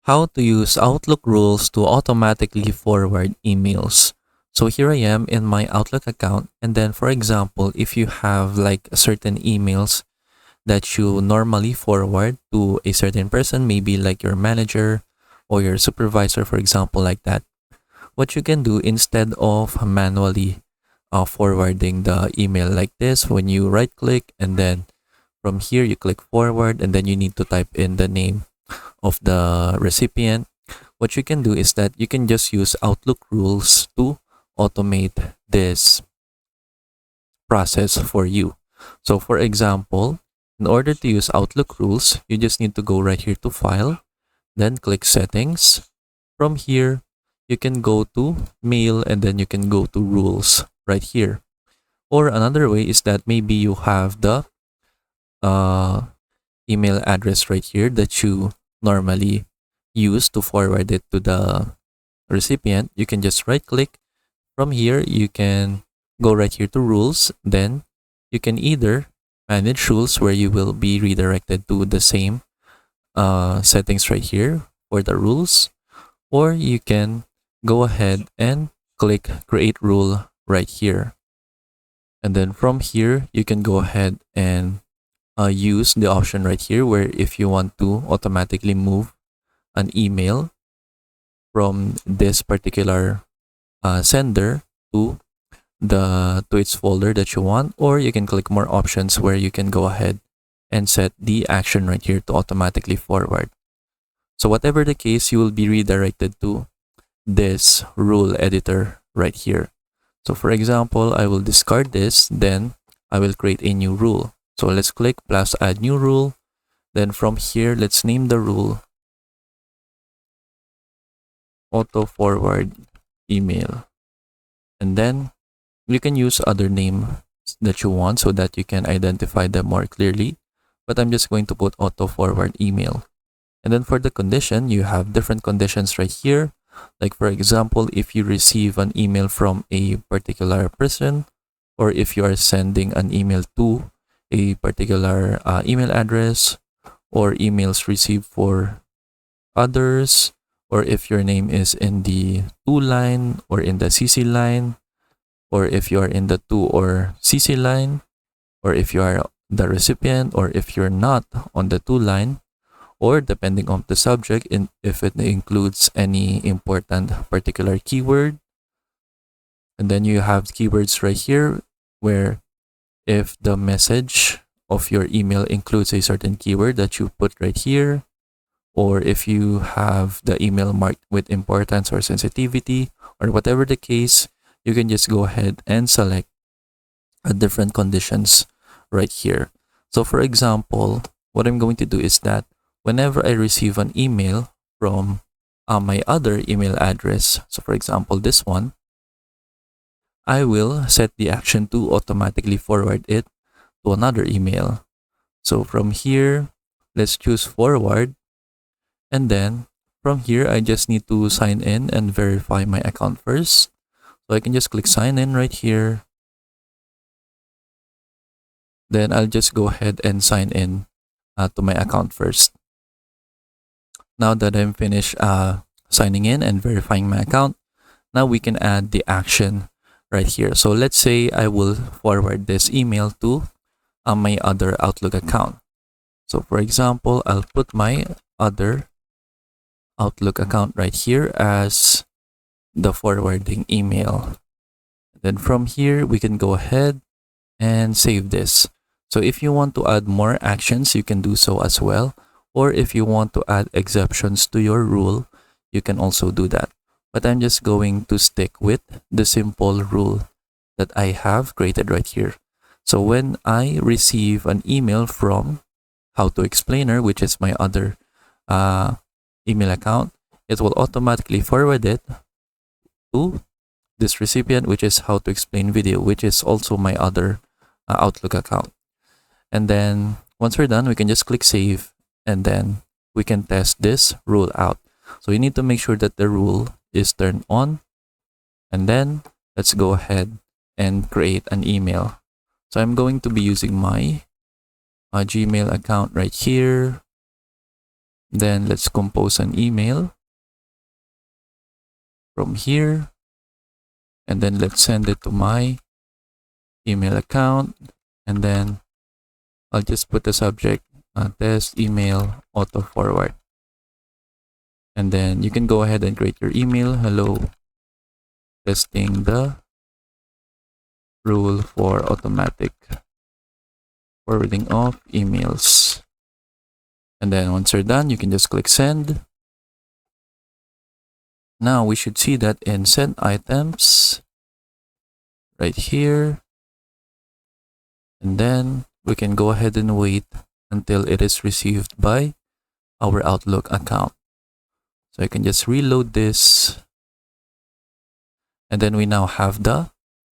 How to use Outlook rules to automatically forward emails. So here I am in my Outlook account, and then for example, if you have like certain emails that you normally forward to a certain person, maybe like your manager or your supervisor, for example, like that, what you can do instead of manually forwarding the email like this, when you right click and then from here you click forward and then you need to type in the name of the recipient, what you can do is that you can just use Outlook rules to automate this process for you. So for example, in order to use Outlook rules, you just need to go right here to File, then click Settings. From here, you can go to Mail and then you can go to Rules right here. Or another way is that maybe you have the email address right here that you normally use to forward it to the recipient. You can just right click. From here, you can go right here to Rules. Then you can either manage rules where you will be redirected to the same settings right here for the rules, or you can go ahead and click create rule right here. And then from here, you can go ahead and use the option right here where if you want to automatically move an email from this particular sender to its folder that you want, or you can click more options where you can go ahead and set the action right here to automatically forward. So whatever the case, you will be redirected to this rule editor right here. So for example, I will discard this, then I will create a new rule. So let's click plus add new rule. Then from here, let's name the rule auto forward email. And then you can use other names that you want so that you can identify them more clearly. But I'm just going to put auto forward email. And then for the condition, you have different conditions right here. Like for example, if you receive an email from a particular person, or if you are sending an email to a particular email address, or emails received for others, or if your name is in the to line or in the CC line, or if you are in the to or CC line, or if you are the recipient, or if you're not on the to line, or depending on the subject, if it includes any important particular keyword. And then you have keywords right here where if the message of your email includes a certain keyword that you put right here, or if you have the email marked with importance or sensitivity, or whatever the case, you can just go ahead and select different conditions right here. So for example, what I'm going to do is that whenever I receive an email from my other email address, so for example this one, I will set the action to automatically forward it to another email. So from here, let's choose forward. And then from here, I just need to sign in and verify my account first. So I can just click sign in right here. Then I'll just go ahead and sign in to my account first. Now that I'm finished signing in and verifying my account, now we can add the action right here. So let's say I will forward this email to my other Outlook account. So for example, I'll put my other Outlook account right here as the forwarding email. Then from here, we can go ahead and save this. So if you want to add more actions, you can do so as well. Or if you want to add exceptions to your rule, you can also do that. But I'm just going to stick with the simple rule that I have created right here. So when I receive an email from How to Explainer, which is my other email account, it will automatically forward it to this recipient, which is How to Explain Video, which is also my other Outlook account. And then once we're done, we can just click save, and then we can test this rule out. So you need to make sure that the rule is turned on, and then let's go ahead and create an email. So I'm going to be using my Gmail account right here. Then let's compose an email from here. And then let's send it to my email account. And then I'll just put the subject test email auto forward. And then you can go ahead and create your email. Hello, testing the rule for automatic forwarding of emails. And then once you're done, you can just click send. Now we should see that in send items right here. And then we can go ahead and wait until it is received by our Outlook account. So I can just reload this. And then we now have the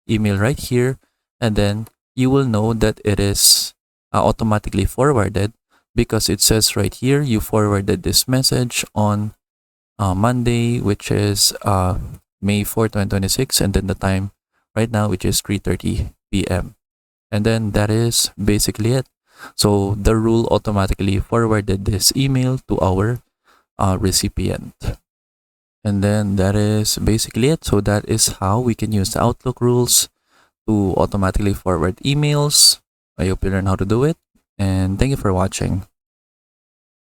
email right here. And then you will know that it is automatically forwarded because it says right here, you forwarded this message on Monday, which is May 4, 2026. And then the time right now, which is 3:30 p.m. And then that is basically it. So the rule automatically forwarded this email to our recipient. And then that is basically it. So that is how we can use the Outlook rules to automatically forward emails. I hope you learn how to do it. And thank you for watching.